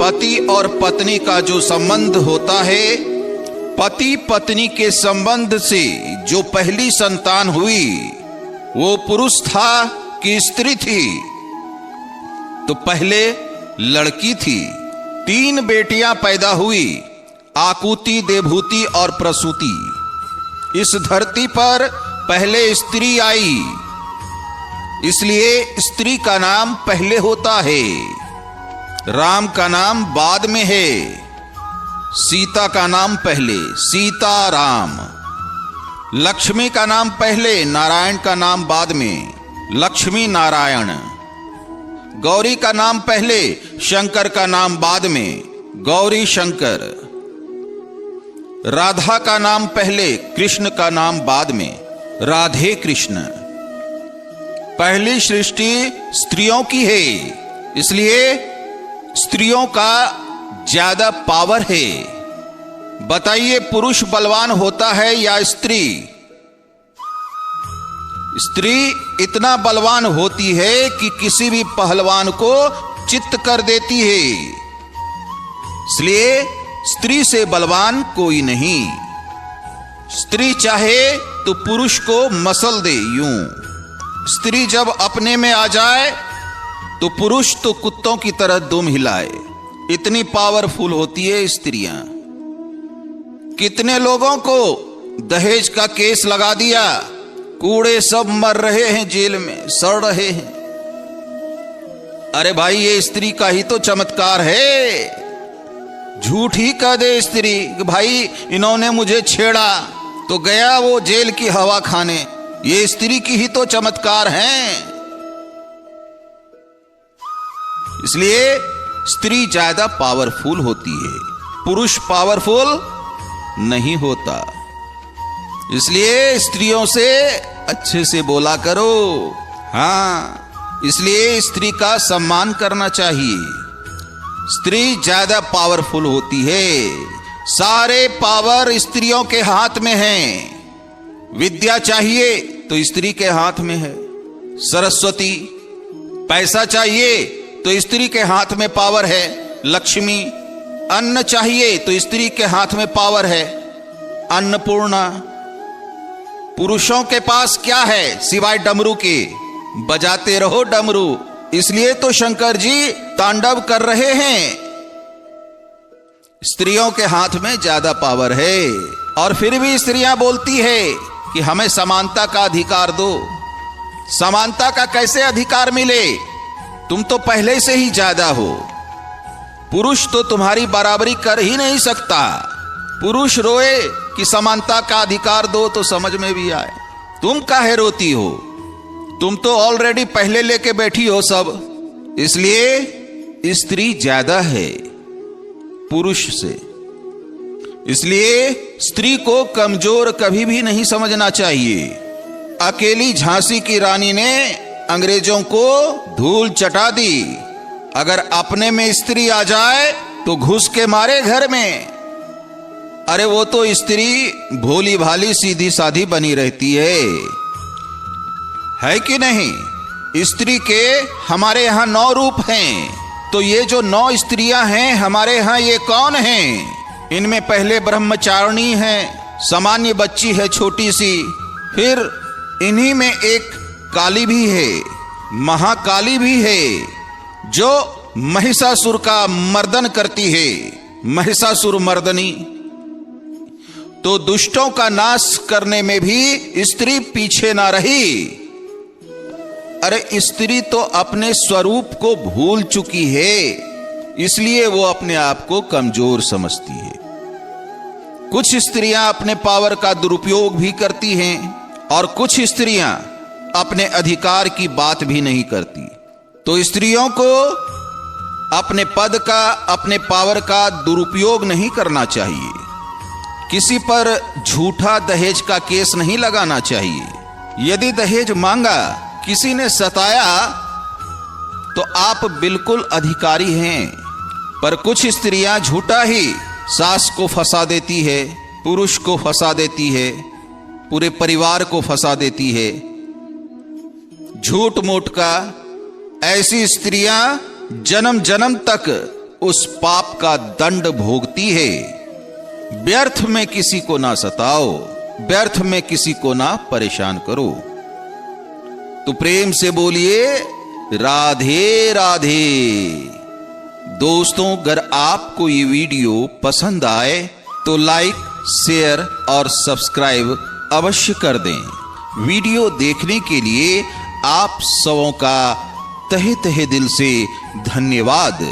पति और पत्नी का जो संबंध होता है, पति पत्नी के संबंध से जो पहली संतान हुई वो पुरुष था कि स्त्री थी? तो पहले लड़की थी। 3 बेटियां पैदा हुई, आकुति, देवहूति और प्रसूति। इस धरती पर पहले स्त्री आई, इसलिए स्त्री का नाम पहले होता है। राम का नाम बाद में है, सीता का नाम पहले, सीता राम। लक्ष्मी का नाम पहले, नारायण का नाम बाद में, लक्ष्मी नारायण। गौरी का नाम पहले, शंकर का नाम बाद में, गौरी शंकर। राधा का नाम पहले, कृष्ण का नाम बाद में, राधे कृष्ण। पहली सृष्टि स्त्रियों की है, इसलिए स्त्रियों का ज्यादा पावर है। बताइए, पुरुष बलवान होता है या स्त्री? स्त्री इतना बलवान होती है कि किसी भी पहलवान को चित्त कर देती है। इसलिए स्त्री से बलवान कोई नहीं। स्त्री चाहे तो पुरुष को मसल दे यूं। स्त्री जब अपने में आ जाए तो पुरुष तो कुत्तों की तरह दुम हिलाए। इतनी पावरफुल होती है स्त्रियां। कितने लोगों को दहेज का केस लगा दिया, कूड़े सब मर रहे हैं, जेल में सड़ रहे हैं। अरे भाई, ये स्त्री का ही तो चमत्कार है। झूठ ही कह दे स्त्री कि भाई इन्होंने मुझे छेड़ा, तो गया वो जेल की हवा खाने। ये स्त्री की ही तो चमत्कार है। इसलिए स्त्री ज्यादा पावरफुल होती है, पुरुष पावरफुल नहीं होता। इसलिए स्त्रियों से अच्छे से बोला करो। हाँ, इसलिए स्त्री का सम्मान करना चाहिए। स्त्री ज्यादा पावरफुल होती है। सारे पावर स्त्रियों के हाथ में है। विद्या चाहिए तो स्त्री के हाथ में है, सरस्वती। पैसा चाहिए तो स्त्री के हाथ में पावर है, लक्ष्मी। अन्न चाहिए तो स्त्री के हाथ में पावर है, अन्नपूर्णा। पुरुषों के पास क्या है सिवाय डमरू के? बजाते रहो डमरू। इसलिए तो शंकर जी तांडव कर रहे हैं। स्त्रियों के हाथ में ज्यादा पावर है, और फिर भी स्त्रियां बोलती है कि हमें समानता का अधिकार दो। समानता का कैसे अधिकार मिले? तुम तो पहले से ही ज्यादा हो। पुरुष तो तुम्हारी बराबरी कर ही नहीं सकता। पुरुष रोए कि समानता का अधिकार दो तो समझ में भी आए। तुम काहे रोती हो? तुम तो ऑलरेडी पहले लेके बैठी हो सब। इसलिए स्त्री ज्यादा है पुरुष से। इसलिए स्त्री को कमजोर कभी भी नहीं समझना चाहिए। अकेली झांसी की रानी ने अंग्रेजों को धूल चटा दी। अगर अपने में स्त्री आ जाए तो घुस के मारे घर में। अरे वो तो स्त्री भोली भाली सीधी साधी बनी रहती है कि नहीं? स्त्री के हमारे यहाँ 9 रूप हैं। तो ये जो 9 स्त्रियां हैं हमारे यहाँ, ये कौन हैं? इनमें पहले ब्रह्मचारिणी है, सामान्य बच्ची है छोटी सी। फिर इन्हीं में एक काली भी है, महाकाली भी है, जो महिषासुर का मर्दन करती है, महिषासुर मर्दनी। तो दुष्टों का नाश करने में भी स्त्री पीछे ना रही। अरे स्त्री तो अपने स्वरूप को भूल चुकी है, इसलिए वो अपने आप को कमजोर समझती है। कुछ स्त्रियां अपने पावर का दुरुपयोग भी करती हैं, और कुछ स्त्रियां अपने अधिकार की बात भी नहीं करती। तो स्त्रियों को अपने पद का, अपने पावर का दुरुपयोग नहीं करना चाहिए। किसी पर झूठा दहेज का केस नहीं लगाना चाहिए। यदि दहेज मांगा, किसी ने सताया, तो आप बिल्कुल अधिकारी हैं। पर कुछ स्त्रियां झूठा ही सास को फंसा देती है, पुरुष को फंसा देती है, पूरे परिवार को फंसा देती है झूठ मूठ का। ऐसी स्त्रियां जन्म जन्म तक उस पाप का दंड भोगती है। व्यर्थ में किसी को ना सताओ, व्यर्थ में किसी को ना परेशान करो। तो प्रेम से बोलिए राधे राधे। दोस्तों, अगर आपको ये वीडियो पसंद आए तो लाइक, शेयर और सब्सक्राइब अवश्य कर दें। वीडियो देखने के लिए आप सबों का तहे तहे दिल से धन्यवाद।